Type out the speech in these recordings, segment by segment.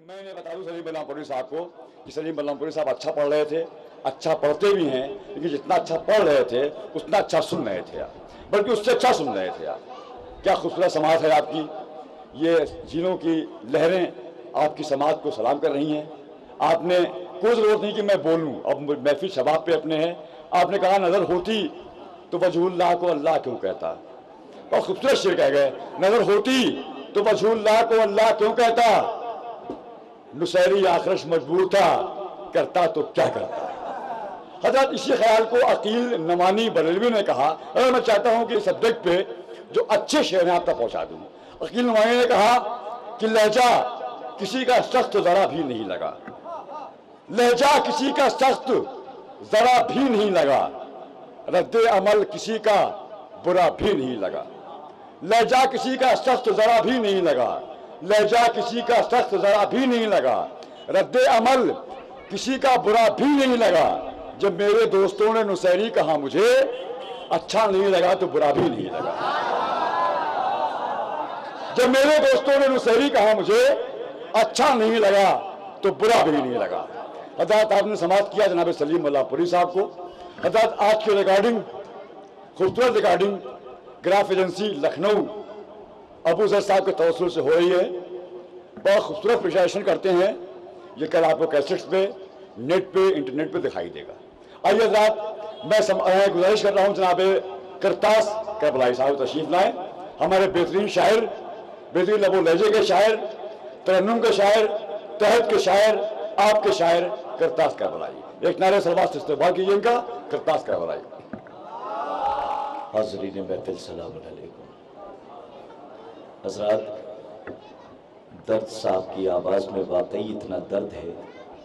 میں نے بتا دوں سلیم بلرامپوری صاحب کو کہ سلیم بلرامپوری صاحب اچھا پڑھ رہے تھے, اچھا پڑھتے بھی ہیں, لیکن جتنا اچھا پڑھ رہے تھے اتنا اچھا سن رہے تھے آپ, بلکہ اس سے اچھا سن رہے تھے آپ. کیا خوبصورت سماعت ہے آپ کی, یہ جنوں کی لہریں آپ کی سماعت کو سلام کر رہی ہیں. آپ نے کوئی ضرورت نہیں کہ میں بولوں, اب محفل شباب پہ اپنے ہیں. آپ نے کہا نظر ہوتی تو وجہ اللہ کو اللہ کیوں کہتا, اور خوبصورت شعر کہہ گئے, نظر ہوتی تو وجہ اللہ کو اللہ کیوں کہتا, نصیری آخرش مجبور تھا کرتا تو کیا کرتا. حضرت اسی خیال کو عقیل نمانی بریلوی نے کہا, اگر میں چاہتا ہوں کہ اس سبجیکٹ پہ جو اچھے شعر ہیں آپ تک پہنچا دوں. عقیل نمانی نے کہا کہ لہجہ کسی کا سخت ذرا بھی نہیں لگا, لہجہ کسی کا سخت ذرا بھی نہیں لگا, رد عمل کسی کا برا بھی نہیں لگا. لہجہ کسی کا سخت ذرا بھی نہیں لگا, لہجہ کسی کا سخت ذرا بھی نہیں لگا, رد عمل کسی کا برا بھی نہیں لگا. جب میرے دوستوں نے نصیری کہا مجھے اچھا نہیں لگا تو برا بھی نہیں لگا. جب میرے دوستوں نے نصیری کہا مجھے اچھا نہیں لگا تو برا بھی نہیں لگا. حضرت آپ نے سماعت کیا جناب سلیم بلرامپوری صاحب کو. حضرت آج کی ریکارڈنگ خوبصورت ریکارڈنگ گراف ایجنسی لکھنؤ ابو ذر صاحب کے توسل سے ہو رہی ہے. بہت خوبصورت پریزنٹیشن کرتے ہیں. یہ کل آپ کو کیسٹس پہ, نیٹ پہ, انٹرنیٹ پہ دکھائی دے گا. آئیے حضرات میں گزارش کر رہا ہوں جناب کرتاس کربلائی صاحب تشریف لائیں. ہمارے بہترین شاعر, بہترین لب و لہجے کے شاعر, ترنم کے شاعر, تحت کے شاعر, آپ کے شاعر کرتاس کربلائی. ایک نعرہ سلوات سے استقبال کیجیے ان کا. کرتاس کربلائی. حاضرین محفل سلام علیکم. حضرات, درد صاحب کی آواز میں واقعی اتنا درد ہے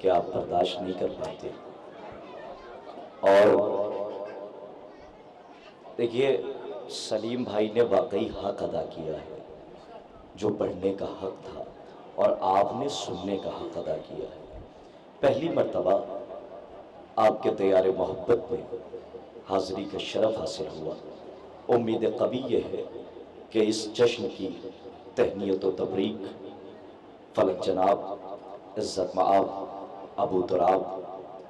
کہ آپ برداشت نہیں کر پاتے. اور دیکھیے, سلیم بھائی نے واقعی حق ادا کیا ہے, جو پڑھنے کا حق تھا, اور آپ نے سننے کا حق ادا کیا ہے. پہلی مرتبہ آپ کے تیار محبت میں حاضری کا شرف حاصل ہوا. امید قوی یہ ہے کہ اس جشن کی تہنیت و تبریک فلک جناب عزت مآب ابو تراب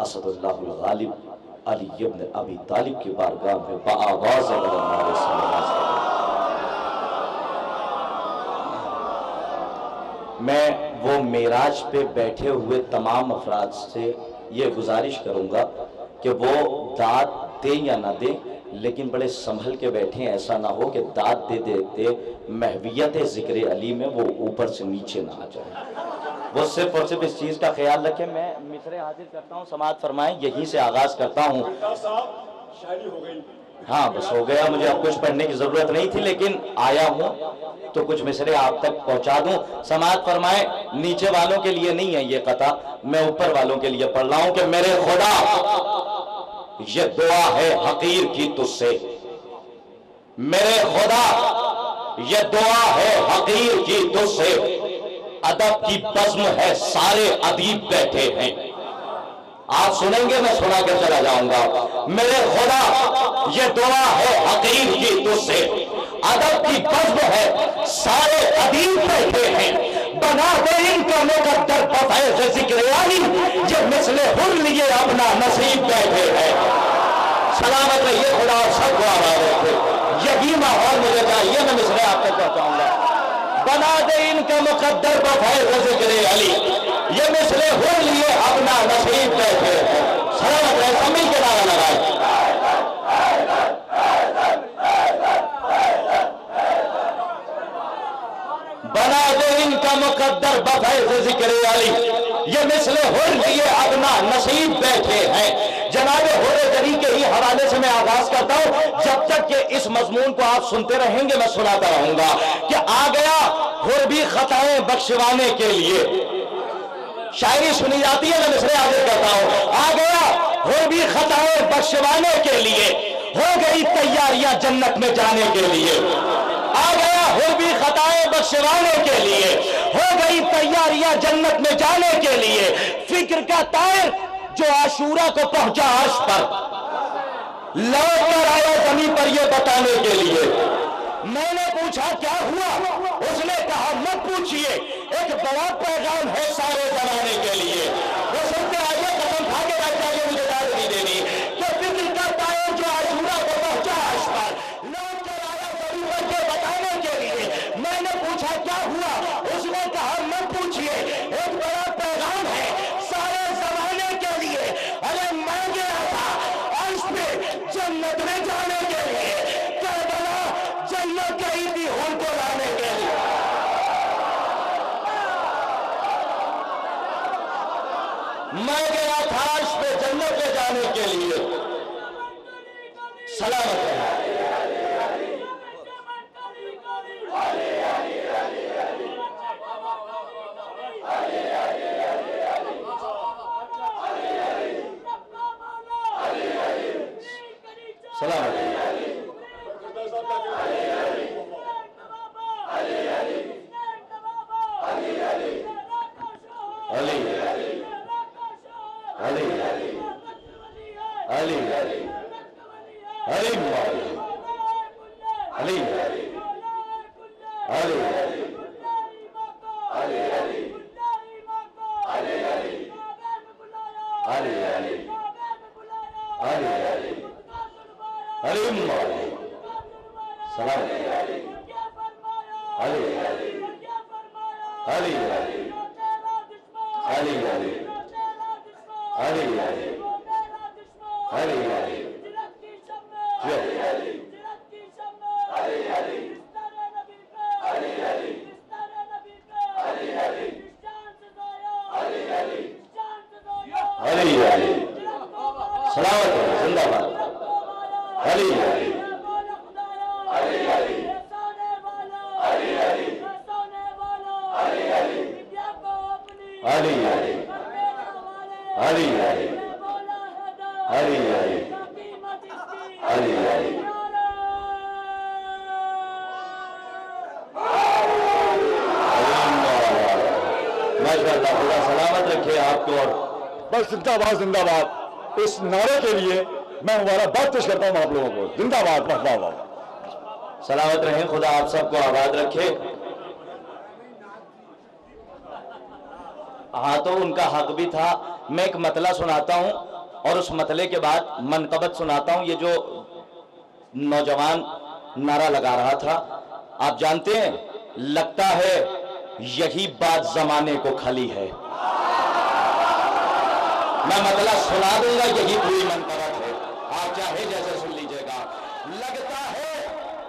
اسد اللہ الغالب علی ابن ابی طالب کی بارگاہ میں بآواز نعرہ سلوات کریں. میں وہ معراج پہ بیٹھے ہوئے تمام افراد سے یہ گزارش کروں گا کہ وہ داد دیں یا نہ دیں, لیکن بڑے سنبھل کے بیٹھیں. ایسا نہ ہو کہ داد دے دیتے محویت ذکر علی میں وہ اوپر سے نیچے نہ آ جائے. وہ صرف اور صرف اس چیز کا خیال رکھیں. میں مصرے حاضر کرتا ہوں, سماعت فرمائیں. یہیں سے آغاز کرتا ہوں. شاعری ہو گئی. ہاں بس ہو گیا, مجھے اب کچھ پڑھنے کی ضرورت نہیں تھی, لیکن آیا ہوں تو کچھ مصرے آپ تک پہنچا دوں. سماعت فرمائیں. نیچے والوں کے لیے نہیں ہے یہ قطع, میں اوپر والوں کے لیے پڑھ رہا ہوں کہ میرے خدا یہ دعا ہے حقیر کی تجھ سے, میرے خدا یہ دعا ہے حقیر کی تجھ سے, ادب کی بزم ہے سارے ادیب بیٹھے ہیں. آپ سنیں گے, میں سنا کر چلا جاؤں گا. میرے خدا یہ دعا ہے حقیر کی تجھ سے, ادب کی بزم ہے سارے ادیب بیٹھے ہیں. بنا دے ان کا مقدر بفیض ذکر علی, یہ مثل حر لیے اپنا نصیب بیٹھے ہیں. سلامت رہیے, خدا سب کو آباد رکھے. یہی ماحول مجھے چاہیے, میں مثلے آپ تک پہنچاؤں گا. بنا دے ان کا مقدر بفیض ذکر علی, یہ مثل حر لیے اپنا نصیب بیٹھے ہیں. سلامت رہے, سمیل کے نعرہ لگائے. بنا دے ان کا مقدر بفیض ذکر علی, یہ مثل حر لیے اپنا نصیب بیٹھے ہیں. جناب حر جری کے ہی حوالے سے میں آغاز کرتا ہوں. جب تک کہ اس مضمون کو آپ سنتے رہیں گے میں سناتا رہوں گا کہ آ گیا حر بھی خطائیں بخشوانے کے لیے. شاعری سنی جاتی ہے, میں مصرے حاضر کرتا ہوں. آ گیا حر بھی خطائیں بخشوانے کے لیے, ہو گئی تیاریاں جنت میں جانے کے لیے. آ گیا حر بھی خطائیں بخشوانے کے لیے, ہو گئی تیاریاں جنت میں جانے کے لیے. فکر کا طائر جو عاشورہ کو پہنچا عرش پر, لوٹ کر آیا زمین پر یہ بتانے کے لیے. میں نے پوچھا کیا ہوا, اس نے کہا مت پوچھئے, ایک بڑا پیغام ہے سارے لیے ایک بڑا پیغام ہے سارے زمانے کے لیے. ارے میں گیا تھا عرش پہ جنت میں جانے کے لیے, کربلا جنت گئی تھی ہم کو لانے کے لیے. میں گیا تھا عرش پہ جنت میں جانے کے لیے. سلامت رہے. سلامت رہے. علی علی علی علی علی بس زندہ باد زندہ باد. اس نعرے کے لیے میں مبارکباد پیش کرتا ہوں آپ لوگوں کو. زندہ باد. واہ واہ واہ. سلامت رہیں. خدا آپ سب کو آباد رکھے. ہاں تو ان کا حق بھی تھا. میں ایک مطلع سناتا ہوں اور اس مطلع کے بعد منقبت سناتا ہوں. یہ جو نوجوان نعرہ لگا رہا تھا, آپ جانتے ہیں, لگتا ہے یہی بات زمانے کو کھلی ہے. میں مطلب سنا دوں گا, یہی پوری منقبت ہے, آپ چاہے جیسے سن لیجئے گا. لگتا ہے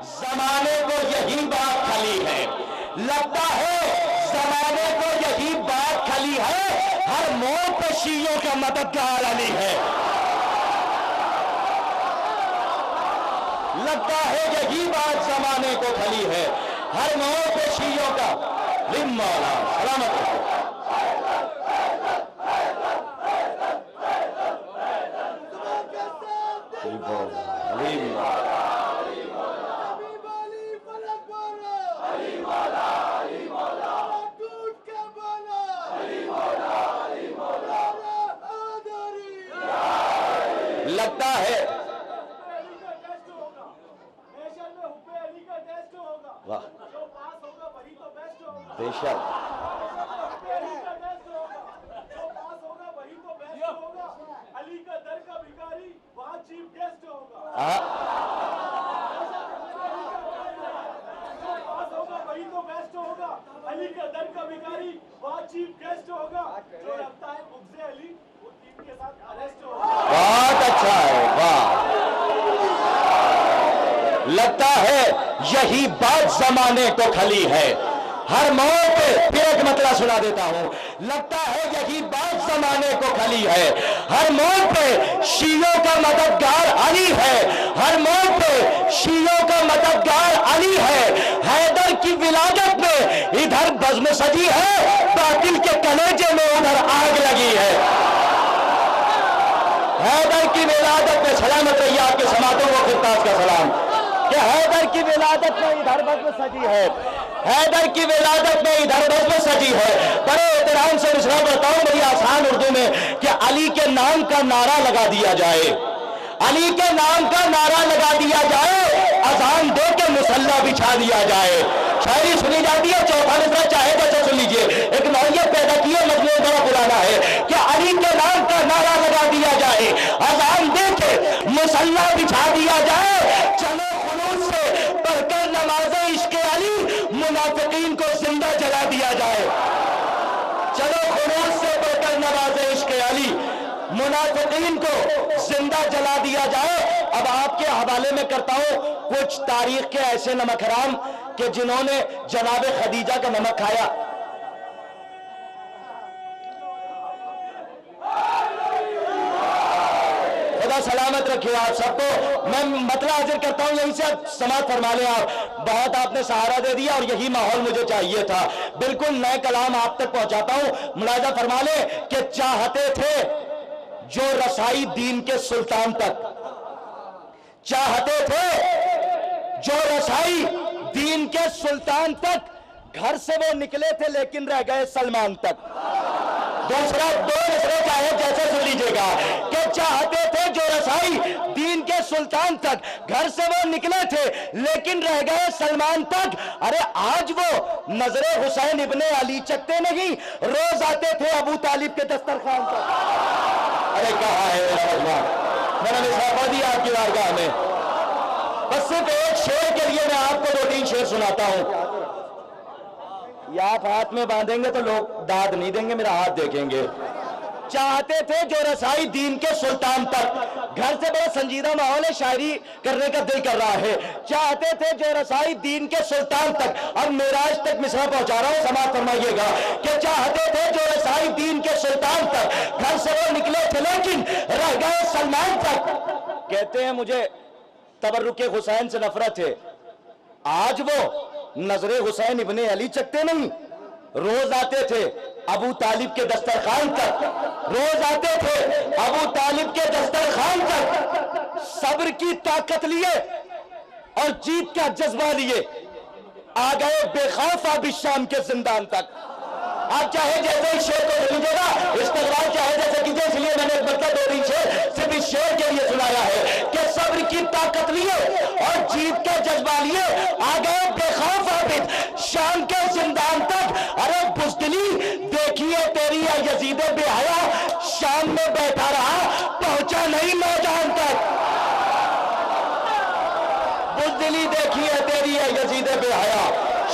زمانے کو یہی بات کھلی ہے, لگتا ہے زمانے کو یہی بات کھلی ہے, ہر موڑ پہ شیعوں کا مددگار علی ہے. لگتا ہے یہی بات زمانے کو کھلی ہے, ہر موڑ پہ شیعوں کا. مولا سلامت رہو. لگتا ہے واہ بے شک. علی کا در کا بھکاری وہاں چیف گیسٹ ہوگا. وہی تو بیسٹ ہوگا. علی کا در کا بھکاری وہاں چیف گیسٹ ہوگا. جو لگتا ہے مغز علی وہ ٹیم کے ساتھ اریسٹ ہوگا. بہت اچھا ہے. واہ. لگتا ہے یہی بات زمانے کو کھلی ہے, ہر موڑ پہ. پھر ایک مطلب سنا دیتا ہوں. لگتا ہے یہی بات زمانے کو کھلی ہے, ہر موڑ پہ شیعوں کا مددگار علی ہے, ہر موڑ پہ شیعوں کا مددگار علی ہے. حیدر کی ولادت میں ادھر بزم سجی ہے, باطل کے کلیجے میں ادھر آگ لگی ہے. حیدر کی ولادت میں سلامت رہیے آپ کے سماعتوں کو خطاط کا سلام. کہ حیدر کی ولادت میں ادھر بزم سجی ہے, حیدر کی ولادت میں ادھر بزم سجی ہے. بڑے احترام سے مشرا بتاؤں بڑی آسان اردو میں کہ علی کے نام کا نعرہ لگا دیا جائے, علی کے نام کا نعرہ لگا دیا جائے, اذان دے کے مصلی بچھا دیا جائے. شاعری سنی جاتی ہے, چوتھا مصرع چاہے جیسے سن لیجئے. ایک نوعیت پیدا کی ہے, مجموعہ بڑا پرانا ہے کہ علی کے نام کا نعرہ لگا دیا جائے, اذان دے کے مصلی بچھا دیا جائے. چلو خلوص سے پڑھ کر نماز عشق علی, منافقین کو زندہ جلا دیا جائے. मुनाफिकीन को जिंदा जला दिया जाए। अब आपके हवाले में करता हूं कुछ तारीख के ऐसे नमक हराम कि जिन्होंने जनाब खदीजा का नमक खाया। खुदा सलामत रखिए आप सबको। मैं मतला हाजिर करता हूं, यहीं से समाप्त फरमा लें आप। बहुत आपने सहारा दे दिया और यही माहौल मुझे चाहिए था। बिल्कुल नए कलाम आप तक पहुंचाता हूं। मुलाजा फरमा ले कि चाहते थे जो रसाई दीन के सुल्तान तक, चाहते थे जो रसाई दीन के सुल्तान तक, घर से वो निकले थे लेकिन रह गए सलमान तक। दूसरा दो मिसरे चाहे जैसे सुन लीजिएगा कि चाहते थे जो रसाई दीन के सुल्तान तक, घर से वो निकले थे लेकिन रह गए सलमान तक। अरे आज वो नजरे हुसैन इब्ने अली चकते नहीं, रोज आते थे अबू तालिब के दस्तरखान तक। अरे कहा है मेरा भगवान, मैंने मिसाफा दिया आपकी बारगाह में। बस सिर्फ एक शेर के लिए मैं आपको 2-3 शेर सुनाता हूं। या आप हाथ में बांधेंगे तो लोग दाद नहीं देंगे, मेरा हाथ देखेंगे। चाहते थे जो रसाई दीन के सुल्तान तक, घर से बड़ा संजीदा माहौल है, शायरी करने का दिल कर रहा है। चाहते थे जो रसाई दीन के सुल्तान तक, अब मेराज तक मिसरा पहुंचा रहा हूं, समाप्त फरमाइएगा कि चाहते थे जो रसाई दीन के सुल्तान तक, घर से वो निकले थे लेकिन रह गए सलमान तक। कहते हैं मुझे तबर्रुके हुसैन से नफरत है। आज वो नजरे हुसैन इब्ने अली चकते नहीं, रोज आते थे अबू तालिब के दस्तरखान तक, रोज आते थे अबू तालिब के दस्तरखान तक। सब्र की ताकत लिए और जीत का जज्बा लिए आ गए बेखौफ अब शाम के जिंदान तक। आप चाहे जैसे इस शेर को लीजिएगा, इस्तेमाल चाहे जैसे कीजिए, इसलिए मैंने मतलब 2-3 शेर सिर्फ इस शेर के लिए सुनाया है कि सब्र की ताकत लिए और जीत का जज्बा लिए आ गए बेखौफ आबिद शाम के जिंदान तक। अरे बुज़दिली देखिए तेरी या यजीद बेहया, शाम में बैठा रहा पहुंचा नहीं मैदान तक। बुज़दिली देखिए तेरी या यजीद बेहया,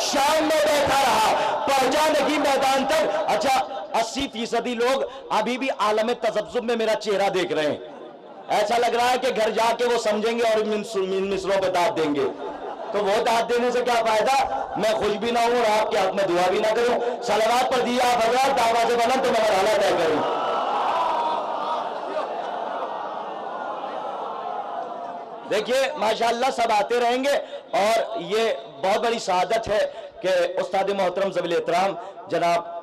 शाम में बैठा रहा पहुंचा नहीं मैदान तक। अच्छा 80% लोग अभी भी आलम तजब्जुब में मेरा चेहरा देख रहे हैं। ऐसा लग रहा है कि घर जाके वो समझेंगे और मिसरों पे दाद देंगे। तो वो दाद देने से क्या फायदा, मैं खुश भी ना हूं और आपके हक में दुआ भी ना करूं। सलावत पर दिया आप हज़रात, दावा से बनम तो मैं मरहला तय करूं। देखिए माशाअल्लाह सब आते रहेंगे और ये बहुत बड़ी सआदत है कि उस्ताद मोहतरम ज़बील एहतराम जनाब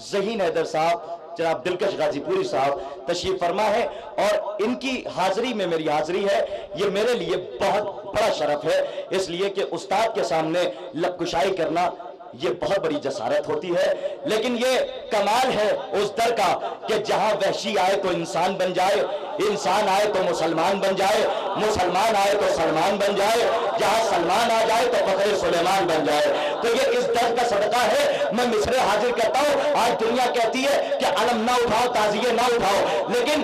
ज़हीन हैदर साहब, जनाब दिलकश गाजीपुरी साहब तशरीफ फरमा है और इनकी हाजिरी में मेरी हाजिरी है। ये मेरे लिए बहुत बड़ा शरफ है, इसलिए कि उस्ताद के सामने लबकुशाई करना ये बहुत बड़ी जसारत होती है। लेकिन ये कमाल है उस दर का कि जहां वहशी आए तो इंसान बन जाए, इंसान आए तो मुसलमान बन जाए, मुसलमान आए तो सलमान बन जाए, जहां सलमान आ जाए तो फखरे सुलेमान बन जाए। तो ये इस दर का सदका है। मैं मिसरे हाजिर करता हूं। आज दुनिया कहती है कि अलम ना उठाओ, ताजिए ना उठाओ, लेकिन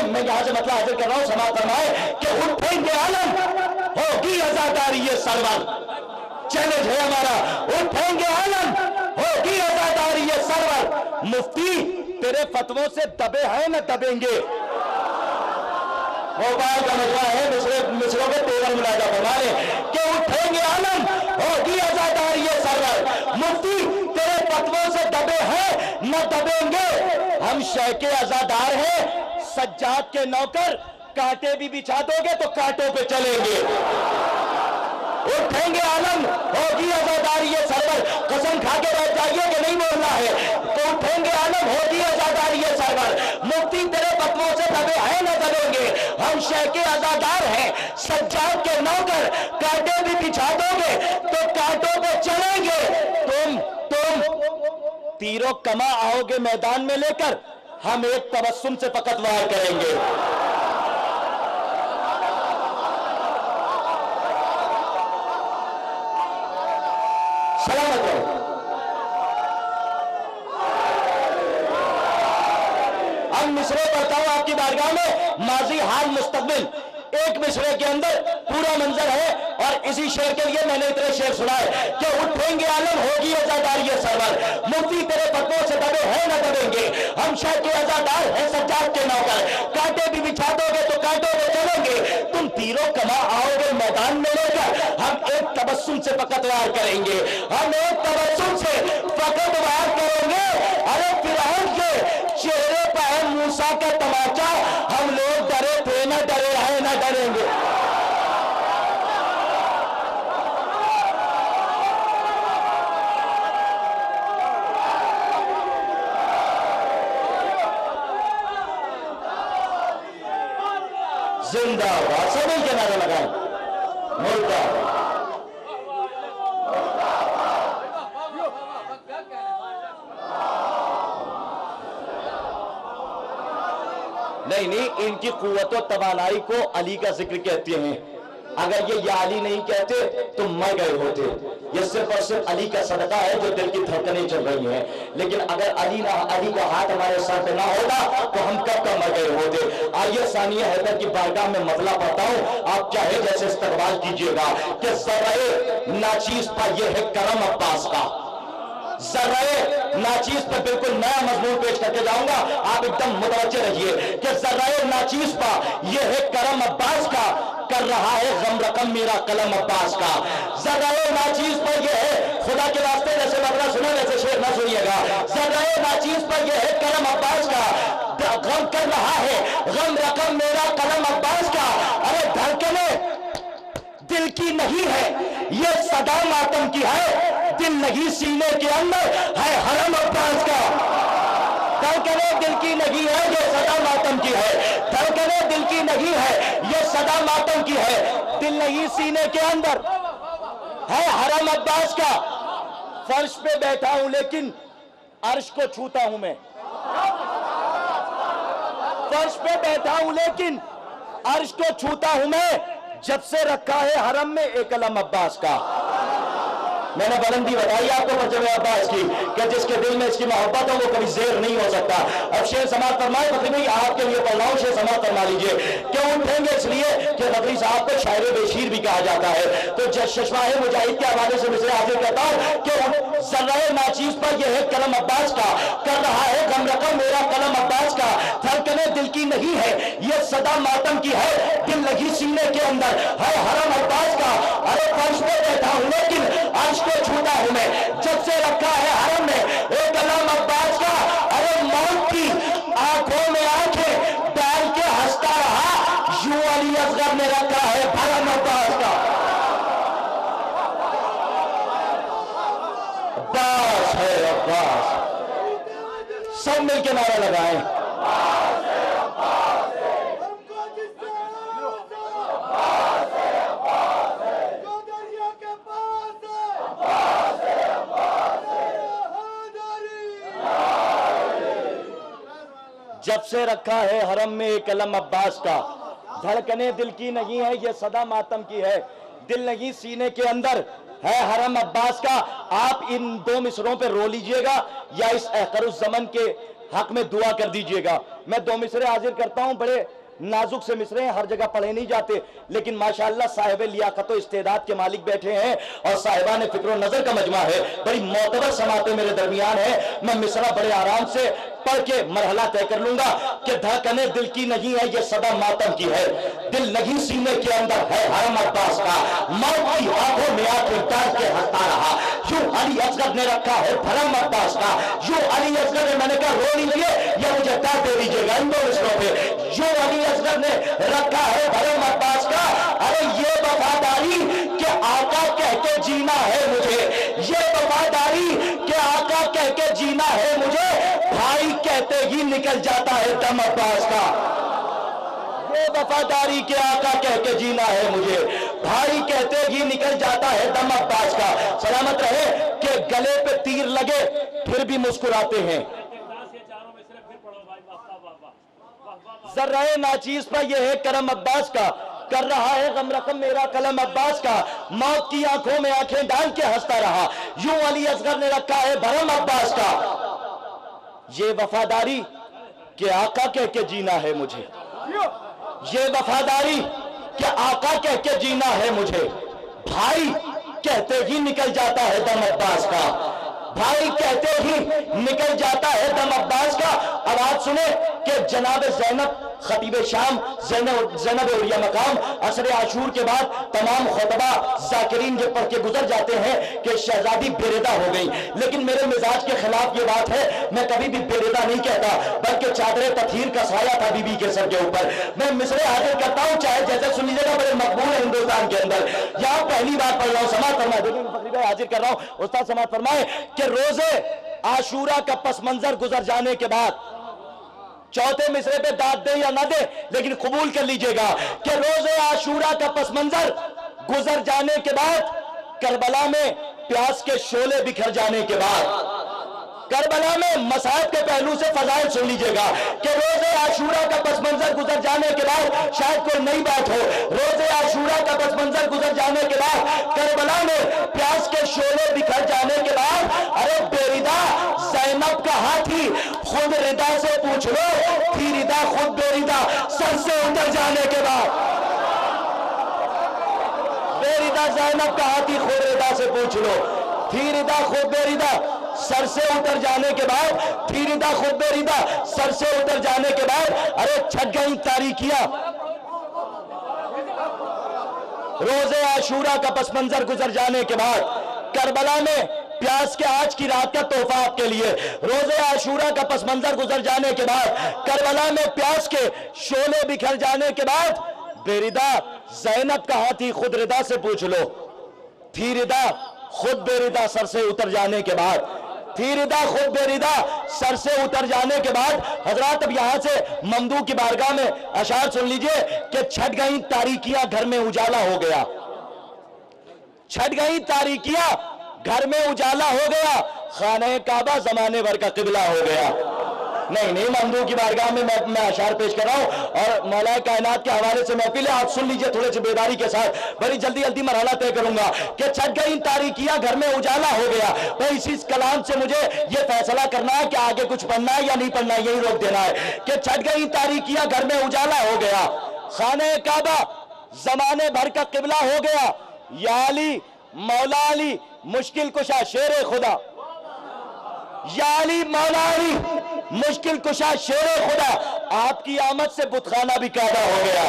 मैं यहां से मतलब हाजिर कर रहा हूं, समाप्त फरमाए कि उठेंगे आलम, होगी आजादारी ये सरवर। चैलेंज है हमारा, उठेंगे आलम, होगी आजादारी ये सरवर। मुफ्ती तेरे फतवों से दबे हैं न दबेंगे। मोबाइल का मसला है, मिसरों के तेवर मुलाजा फरमा ले कि उठेंगे आलम, होगी आजादारी ये सरवर। मुफ्ती तेरे फतवों से दबे हैं न दबेंगे। हम शैके आजादार हैं, सज्जाद के नौकर, कांटे भी बिछा दोगे तो कांटों पे चलेंगे। उठेंगे आलम, होगी आजादारी ये सरवर। कसम खा के बैठ जाइए कि नहीं बोलना है तो उठेंगे आलम, होगी आजादारी ये सरवर। मुफ्ती तेरे फतवों से दबे हैं न दबेंगे। हम शैके आजादार हैं, सज्जाद के नौकर, कांटे भी बिछा दोगे तो कांटों पे चलेंगे। तुम तीरों कमा आओगे मैदान में लेकर, हम एक तबस्सुम से फकत वार करेंगे। सलामत रहो। हम मिसरे पढ़ता हूं आपकी बारगाह में, माजी हाल मुस्तकबिल एक मिसरे के अंदर पूरा मंजर है। और इसी शेर के लिए मैंने इतने शेर सुनाए कि उठेंगे आलम, होगी आजादारी ये सरवर। मुफ्ती तेरे फतवों से दबे हैं न दबेंगे। हम शह के आजादार हैं, सज्जाद के नौकर, तबस्सुम से फकत वार करेंगे, हम एक तबस्सुम से फकत वार करेंगे। अरे फिरौन के चेहरे पर है मूसा का तमाचा, हम लोग डरे थे न डरे हैं न डरेंगे। जिंदाबाद, सभी के नारे लगाएं। मुर्दाबाद। नहीं, इनकी कुव्वत और तवानाई को अली का जिक्र कहते हैं। अगर ये या अली नहीं कहते तो मर गए होते। ये सिर्फ और सिर्फ अली का सदका है जो दिल की धड़कनें चल रही हैं। लेकिन अगर अली का हाथ हमारे सर पे ना होता तो हम कब का मर गए होते। आइए सानिया हैदर की बारगाह में मतला पढ़ता हूं, आप चाहे जैसे इस्तकबाल कीजिएगा कि ज़र्रे नाचीज पर यह है करम अब्बास का। ज़र्रे नाचीज पर बिल्कुल नया मजमून पेश करके जाऊंगा, आप एकदम मुतवज्जे रहिए कि ज़र्रे नाचीज पर यह है करम अब्बास का, कर रहा है गम रकम मेरा कलम अब्बास का। ज़र्रे नाचीज पर यह है, खुदा के वास्ते जैसे मगरा सुना वैसे शेर ना सुनिएगा। ज़र्रे नाचीज पर यह है करम अब्बास का, गम कर रहा है गम रकम मेरा कलम अब्बास का। अरे धड़कने दिल की नहीं है, ये सदा मातम की है, दिल नहीं सीने के अंदर है हरम अब्बास का। धड़कने दिल की नहीं है, ये सदा मातम की है। धड़कने दिल की नहीं है, ये सदा मातम की है, दिल नहीं सीने के अंदर है हरम अब्बास का। फर्श पे बैठा हूं लेकिन अर्श को छूता हूं मैं। फर्श पे बैठा हूं लेकिन अर्श को छूता हूं मैं, जब से रखा है हरम में एक कलम अब्बास का। मैंने बुलंदी बताई आपको मजहब अब्बास की कि जिसके दिल में इसकी मोहब्बत हो वो कभी जेर नहीं हो सकता। अब शेर समाज फरमाए, बकरी भाई आपके लिए पढ़ रहा हूं, शेर समाज फरमा लीजिए। क्यों उठेंगे? इसलिए कि बकरी साहब को शायर बेशीर भी कहा जाता है। तो चश्मा-ए मुजाहिद के हवाले से मिसरे हाजिर करता हूं कि ज़र्रे नाचीज पर यह है कलम अब्बास का, कर रहा है गम रकम मेरा कलम अब्बास का। धड़कने दिल की नहीं है, ये सदा मातम की है, दिल लगी सीने के अंदर है हरम अब्बास का। अरे फर्श पे बैठा हूं लेकिन अर्श को छूता हूं मैं, जब से रखा है हरम में एक कलम अब्बास का। अरे मौत की आंखों में आंखें डाल के हंसता रहा, यूं अली असगर ने रखा है भरम अब्बास का। अब्बास है अब्बास, सब मिलके नारा लगाएं। जब से रखा है हरम में एक कलम अब्बास का, धड़कने दिल की नहीं है, ये सदा मातम की है, दिल नहीं सीने के अंदर है हरम अब्बास का। आप इन दो मिसरों पे रो लीजिएगा या इस अहकरुज़्ज़मन के हक में दुआ कर दीजिएगा। मैं दो मिसरे हाजिर करता हूं, बड़े नाजुक से मिसरे हैं, हर जगह पढ़े नहीं जाते, लेकिन माशाअल्लाह साहिब लियाकत इस्तेदाद के मालिक बैठे हैं और साहिबान फिक्र नजर का मजमा है। बड़ी मोतबर समातें मेरे दरमियान है, मैं मिसरा बड़े आराम से पढ़ के मरहला तय कर लूंगा कि धड़कने दिल की नहीं है, ये सदा मातम की है, दिल नहीं सीने के अंदर है हरम अब्बास का। मौत की आंखों में आंखें डाल के हंसता रहा, यूं अली असगर ने रखा है भरम अब्बास का। यूं अली असगर ने, मैंने कहा रो लीजिए या मुझे दाद दे दीजिएगा इन दो मिसरों पे। यूं अली असगर ने रखा है भरम अब्बास का। अरे ये वफादारी के आका कह के जीना है मुझे, ये वफादारी के आका कह के जीना है मुझे, भाई कहते ही निकल जाता है दम अब्बास का। ये वफादारी के आका कह के जीना है मुझे, भाई कहते ही निकल जाता है दम अब्बास का। सलामत रहे कि गले पे तीर लगे फिर भी मुस्कुराते हैं। ज़र्रे नाचीज पर यह है करम अब्बास का, कर रहा है गम रकम मेरा कलम अब्बास का। मौत की आंखों में आंखें डाल के हंसता रहा, यूं अली असगर ने रखा है भरम अब्बास का। ये वफादारी के आका कह के जीना है मुझे, ये वफादारी के आका कह के जीना है मुझे, भाई कहते ही निकल जाता है दम अब्बास का, भाई कहते ही निकल जाता है दम अब्बास का। अब बात सुने कि जनाब ज़ैनब खतीब शाम ज़ैनब औलिया मकाम असर आशूर के बाद तमाम खुतबा ज़ाकिरीन ये पढ़ के गुजर जाते हैं कि शहजादी बेरिदा हो गई, लेकिन मेरे मिजाज के खिलाफ ये बात है। मैं कभी भी बेरिदा नहीं कहता, बल्कि चादर तथहीर का साया था बीबी के सर के ऊपर। मैं मिसरे हाजिर करता हूँ, चाहे जैसे सुन लीजिएगा, बड़े मकबूल है हिंदुस्तान के अंदर। यहाँ पहली बार पढ़ रहा हूँ, समाअत फरमाए। देखिए फखरी भाई हाजिर कर रहा हूँ, उस्ताद समाअत फरमाए कि रोजे आशूरा का पस मंजर गुजर जाने के बाद, चौथे मिसरे पे दाद दे या ना दे, लेकिन कबूल कर लीजिएगा कि रोजे आशूरा का पस मंजर गुजर जाने के बाद, करबला में प्यास के शोले बिखर जाने के बाद, करबला में मसाहब के पहलू से फजाइल सुन लीजिएगा कि रोजे आशूरा का पस मंजर गुजर जाने के बाद, शायद कोई नई बात हो, रोजे आशूरा का पस मंजर गुजर जाने के बाद, करबला में प्यास के शोले बिखर जाने के बाद, अरे बेरिदा ज़ैनब का हाथी खुद रिदा से पूछ लो, थी रिदा खुद बेरिदा सर से उतर जाने के बाद। बेरिदा ज़ैनब का हाथी खुद रिदा से पूछ लो, थी रिदा खुद बेरिदा सर से उतर जाने के बाद, थी रिदा खुद बेरिदा सर से उतर जाने के बाद, अरे छट गई तारीकियां। रोजे आशूरा का पस मंजर गुजर जाने के बाद, करबला में प्यास के आज की रात का तोहफा आपके लिए, रोजे आशूरा का पस मंजर गुजर जाने के बाद, करबला में प्यास के शोले बिखर जाने के बाद, बेरिदा ज़ैनब का हाथी खुद रिदा से पूछ लो, थी रिदा खुद बेरिदा सर से उतर जाने के बाद, थी रिदा खुद बेरिदा सर से उतर जाने के बाद। हजरात अब यहां से ममदू की बारगाह में अशार सुन लीजिए कि छट गई तारीकियां घर में उजाला हो गया, छट गई तारीकियां घर में उजाला हो गया, खाने काबा जमाने भर का किबला हो गया। नहीं ममदू की बारगाह में मैं अशार पेश कर रहा हूं और मौला कायनात के हवाले से महफिल है, आप सुन लीजिए थोड़े से बेदारी के साथ। बड़ी जल्दी मरहला तय करूंगा कि छट गई तारीकियां घर में उजाला हो गया। तो इसी कलाम से मुझे ये फैसला करना है कि आगे कुछ पढ़ना है या नहीं पढ़ना है, यही रोक देना है कि छट गई तारीकियां घर में उजाला हो गया, खाने काबा जमाने भर का किबला हो गया। या अली मौला अली मुश्किल कुशा शेर खुदा, या अली मौला अली मुश्किल कुशा शेर खुदा, आपकी आमद से बुतखाना भी काबा हो गया।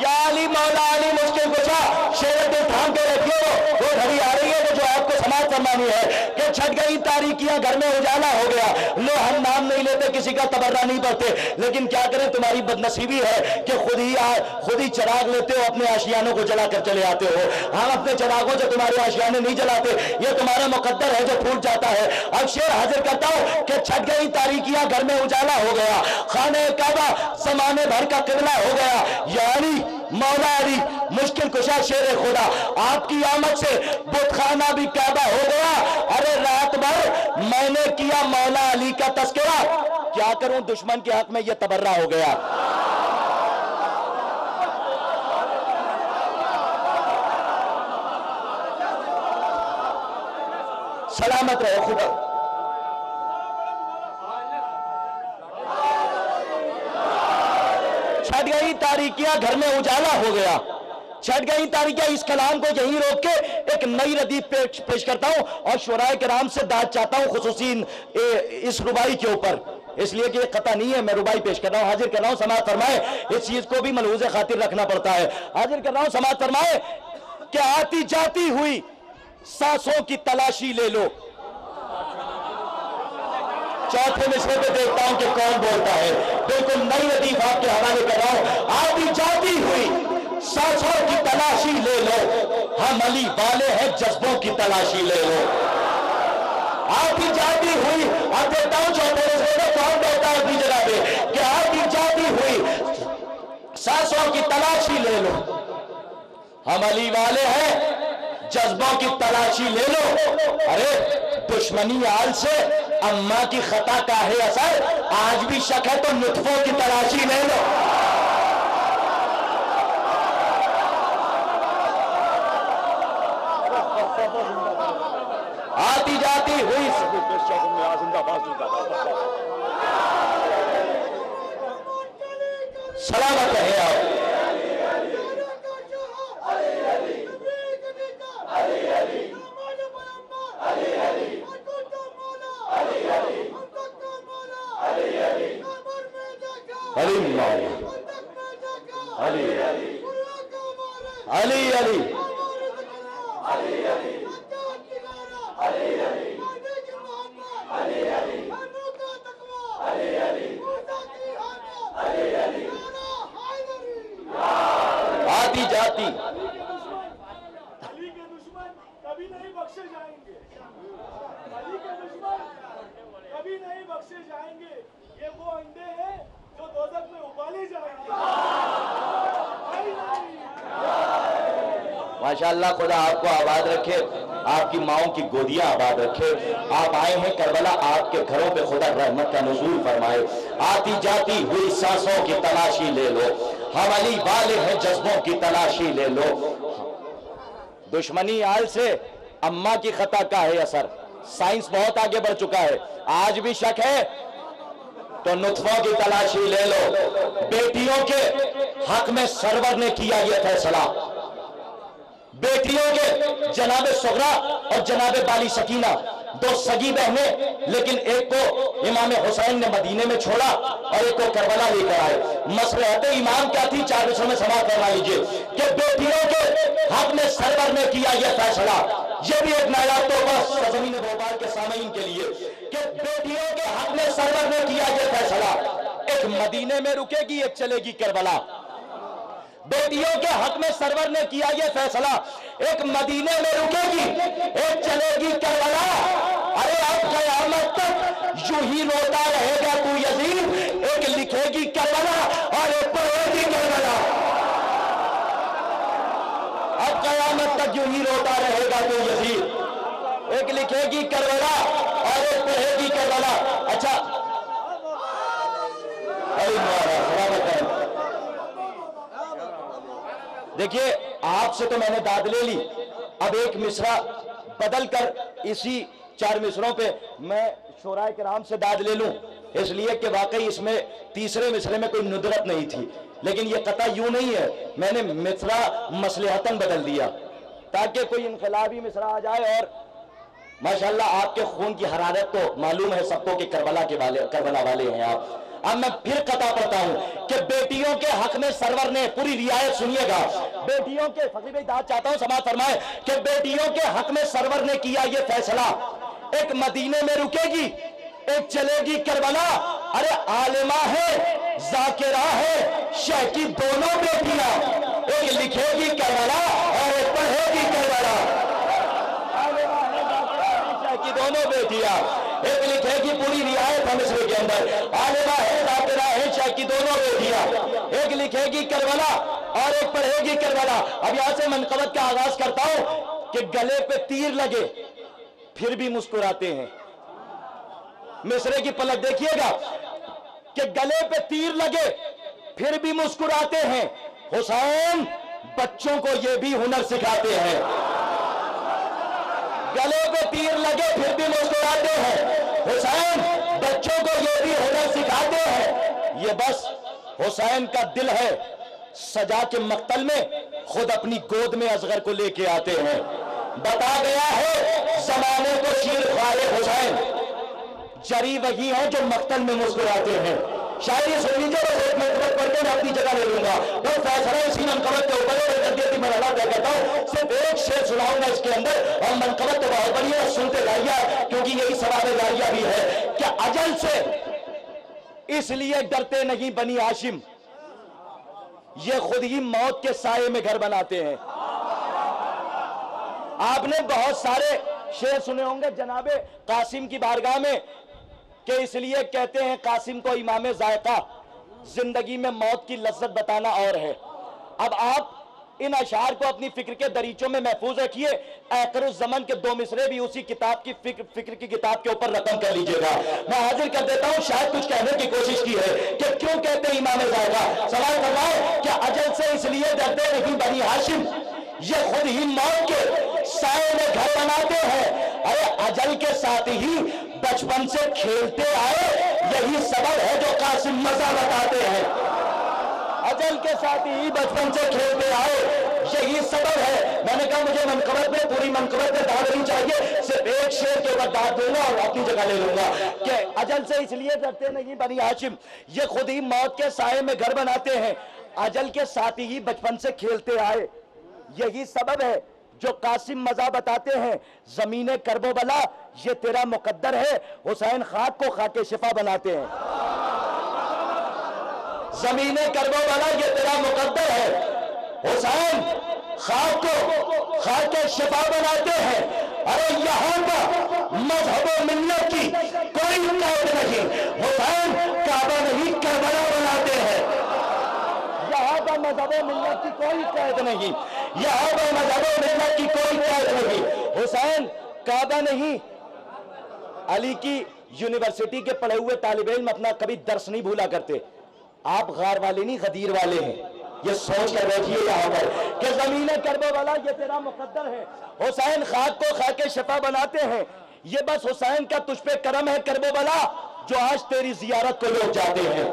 या अली मौला अली मुश्किल कुशा शेर दिल थाम के रखिए, वो घड़ी आ रही है जो आपको समाज फरमानी है कि छट गई तारीकियां घर में उजाला हो गया। लो हम नाम नहीं लेते, किसी का तबर्रा नहीं करते, लेकिन क्या करें, तुम्हारी बदनसीबी है कि खुद ही चिराग लेते हो, अपने आशियानों को जला कर चले आते हो। हम अपने चिरागों से तुम्हारे आशियाने नहीं जलाते, ये तुम्हारा मुकद्दर है जो फूट जाता है। अब शेर हाजिर करता हूं कि छट गई तारीकियां घर में उजाला हो गया, खाने काबा जमाने भर का किबला हो गया। या अली मौला अली मुश्किल कुशा शेर खुदा, आपकी आमद से बुतखाना भी काबा हो गया। अरे रात भर मैंने किया मौला अली का तस्करा, क्या करूं दुश्मन के हक में यह तबर्रा हो गया। सलामत रहो खुदा। छट गई तारीकियां घर में उजाला हो गया, छट गई तारीकियां। इस कलाम को यहीं रोक के एक नई रदीफ पेश करता हूं और शुराए किराम से दाद चाहता हूं, खुसूसी इस रुबाई के ऊपर, इसलिए कि कता नहीं है, मैं रुबाई पेश कर रहा हूं, हाजिर कर रहा हूं। समाअत फरमाए, इस चीज को भी मलहूज खातिर रखना पड़ता है। हाजिर कर रहा हूं, समाअत फरमाए कि आती जाती हुई सांसों की तलाशी ले लो। चौथे मिसरे पे देखता हूं कि कौन बोलता है, बिल्कुल नई लतीफ आपके हवाले कर रहा हूं। आती जाती हुई सांसों की तलाशी ले लो, हम अली वाले हैं जज्बों की तलाशी ले लो। आती जाती हुई, अब देखता हूं चौथे मिसरे पे कौन बोलता है अपनी जगह पे कि आती जाती हुई सांसों की तलाशी ले लो, हम अली वाले हैं जज्बों की तलाशी ले लो। अरे दुश्मनी आल से अम्मा की खता का है असर, आज भी शक है तो नुत्फों की तलाशी ले लो। आती जाती हुई सलामत रहे आप। علی علی علی علی آتی جاتی علی کے دشمن کبھی نہیں بخشے جائیں گے. علی کے دشمن کبھی نہیں بخشے جائیں گے. یہ وہ انڈے ہیں جو دوزخ میں ابالے جائیں گے. ماشاءاللہ خدا آپ کو آباد رکھے, آپ کی ماؤں کی گودیاں آباد رکھے. آپ آئے ہیں کربلا, آپ کے گھروں پہ خدا رحمت کا نزول فرمائے. آتی جاتی ہوئی سانسوں کی تلاشی لے لو, ہم علی والے ہیں جذبوں کی تلاشی لے لو. دشمنی آل سے اماں کی خطا کا ہے اثر. سائنس بہت آگے بڑھ چکا ہے, آج بھی شک ہے تو نطفوں کی تلاشی لے لو. بیٹیوں کے حق میں سرور نے کیا یہ فیصلہ, بیٹیوں کے جناب صغرا اور جناب بالی سکینہ دو سگی بہنیں, لیکن ایک کو امام حسین نے مدینے میں چھوڑا اور ایک کو کربلا لے کر آئے. مصلحت امام کیا تھی, 4 مصروں میں سماعت کروا لیجیے کہ بیٹیوں کے حق میں سرور نے کیا یہ فیصلہ. یہ بھی ایک نایاب توبہ سرزمین بھوپال کے سامعین کے لیے کہ بیٹیوں کے حق میں سرور نے کیا یہ فیصلہ. ایک مدینے میں رکے گی, ایک چلے گی کربلا. بیٹیوں کے حق میں سرور نے کیا یہ فیصلہ, ایک مدینے میں رکے گی, ایک چلے گی کربلا. ارے اب قیامت تک یوں ہی روتا رہے گا تو یزید, ایک لکھے گی کربلا اور ایک پڑھے گی کربلا. اب قیامت تک یوں ہی روتا رہے گا تو یزید, ایک لکھے گی کربلا اور ایک پڑھے گی کربلا. اچھا دیکھیے, آپ سے تو میں نے داد لے لی, اب ایک مصرع بدل کر اسی 4 مصروں پہ میں شورائے کرام سے داد لے لوں, اس لیے کہ واقعی اس میں تیسرے مصرے میں کوئی ندرت نہیں تھی. لیکن یہ قطع یوں نہیں ہے, میں نے مصرع مصلحتاً بدل دیا تاکہ کوئی انقلابی مصرع آ جائے. اور ماشاءاللہ آپ کے خون کی حرارت تو معلوم ہے سب کو کہ کربلا والے ہیں آپ. اب میں پھر قطع پڑھتا ہوں کہ بیٹیوں کے حق میں سرور نے, پوری رعایت سنیے گا, بیٹیوں کے, فقیر بھائی داد چاہتا ہوں سماعت فرمائے, کہ بیٹیوں کے حق میں سرور نے کیا یہ فیصلہ, ایک مدینے میں رکے گی, ایک چلے گی کربلا. ارے عالمہ ہے, ذاکرہ ہے, شہ کی دونوں بیٹیاں, ایک لکھے گی کربلا اور ایک پڑھے گی کربلا. عالمہ ہے, ذاکرہ ہے, شہ کی دونوں بیٹیاں, ایک لکھے گی, پوری رعایت ہے مصرے کے اندر, عالمہ ہے, ذاکرہ ہے, شہ کی دونوں بیٹیاں, ایک لکھے گی کربلا اور ایک پڑھے گی کربلا. اب یہاں سے منقبت کا آغاز کرتا ہوں کہ گلے پہ تیر لگے پھر بھی مسکراتے ہیں. مصرے کی پلٹ دیکھیے گا کہ گلے پہ تیر لگے پھر بھی مسکراتے ہیں. حسین بچوں کو یہ بھی ہنر سکھاتے ہیں. گلے پہ تیر لگے پھر بھی مسکراتے ہیں. حسین بچوں کو یہ بھی ہنر سکھاتے ہیں. یہ بس حسین کا دل ہے, سجا کے مقتل میں خود اپنی گود میں اصغر کو لے کے آتے ہیں. بتا گیا ہے زمانے کو شیر خوار حسین, جری وہی ہیں جو مقتل میں مسکراتے ہیں. شاعری سن لیجیے, بس ایک منقبت پڑھ کے میں اپنی جگہ لے لوں گا. وہ فیصلہ اسی منقبت کے اوپر ہے, جدیتی مرحلہ طے کرتا ہوں. صرف ایک شعر سناؤں گا اس کے اندر, اور منقبت تو بہت بڑی ہے, سنتے جائیے کیونکہ یہی ثواب جاریہ بھی ہے کہ اجل سے اس لیے ڈرتے نہیں بنی ہاشم, یہ خود ہی موت کے سائے میں گھر بناتے ہیں. آپ نے بہت سارے شعر سنے ہوں گے جناب قاسم کی بارگاہ میں کہ اس لیے کہتے ہیں قاسم کو امام ذائقہ, زندگی میں موت کی لذت بتانا اور ہے. اب آپ ان اشعار کو اپنی فکر کے دریچوں میں محفوظ رکھیے. آخر الزمن کے 2 مصرے بھی اسی کتاب کی فکر کی کتاب کے اوپر رقم کر لیجئے گا. میں حاضر کر دیتا ہوں, شاید کچھ کہنے کی کوشش کی ہے کہ کیوں کہتے ہیں امام ذائقہ. سوال فرمائے کہ اجل سے اس لیے ڈرتے نہیں بنی ہاشم, یہ خود ہی موت کے سائے میں گھر بناتے ہیں. ارے اجل کے ساتھ ہی بچپن سے کھیلتے آئے, یہی سبب ہے جو قاسم مزہ بتاتے ہیں. اجل کے ساتھ ہی بچپن سے کھیلتے آئے, यही सबब है। मैंने कहा मुझे मनकबत में, पूरी मनकबत में दाद नहीं चाहिए, सिर्फ एक शेर के ऊपर दाद दूंगा और अपनी जगह ले लूंगा कि अजल से इसलिए डरते नहीं बनी हाशिम, ये खुद ही मौत के साए में घर बनाते हैं, अजल के साथ ही बचपन से खेलते आए। यही सबब है जो कासिम मजा बताते हैं, जमीने करबो बला ये तेरा मुकद्दर है, हुसैन खाक को खाके शिफा बनाते हैं। जमीने करबो बला ये तेरा मुकद्दर है, हुसैन खाक को खाके शिफा बनाते हैं। अरे यहाँ का मजहब मिल्लत की कोई कैद नहीं, हुसैन काबा नहीं करबला बनाते हैं। यहाँ का मजहब मिल्लत की कोई कैद नहीं, यहाँ पर मजहब मिल्लत की कोई कैद नहीं, हुसैन काबा नहीं। अली की यूनिवर्सिटी के पढ़े हुए तालिब इल्म अपना कभी दर्स नहीं भूला करते। आप गार वाले नहीं गदीर वाले हैं, ये सोच कर बैठिए यहाँ पर कि ज़मीने करबो वाला ये तेरा मुकद्दर है, हुसैन खाक को खाके शिफा बनाते हैं। ये बस हुसैन का तुझ पे करम है करबो वाला, जो आज तेरी जियारत को लोग जाते हैं।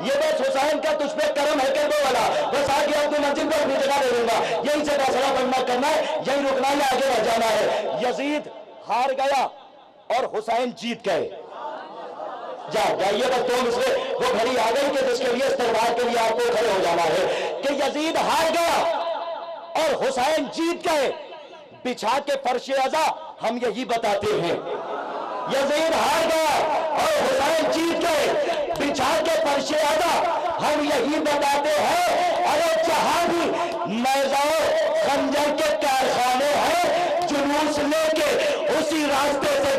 ये बस हुसैन का तुझ पे करम है करबो वाला, बस आगे अपनी मंजिल पर अपनी जगह ले लूंगा, यहीं से फैसला बनना करना है, यहीं रुकना है, आगे बढ़ जाना है। यजीद हार गया और हुसैन जीत गए। जाइए बस 2 मिसरे, वो घड़ी आ गई कि जिसके लिए इस दरबार के लिए आपको खड़े हो जाना है कि यजीद हार गया और हुसैन जीत गए। बिछा के फर्श अज़ा हम यही बताते हैं, यजीद हार गया और हुसैन जीत गए। बिछा के फर्श अज़ा हम यही बताते हैं। अरे जहां भी मैज़ाओ खंजर के कारखाने हैं, जुलूस लेके उसी रास्ते से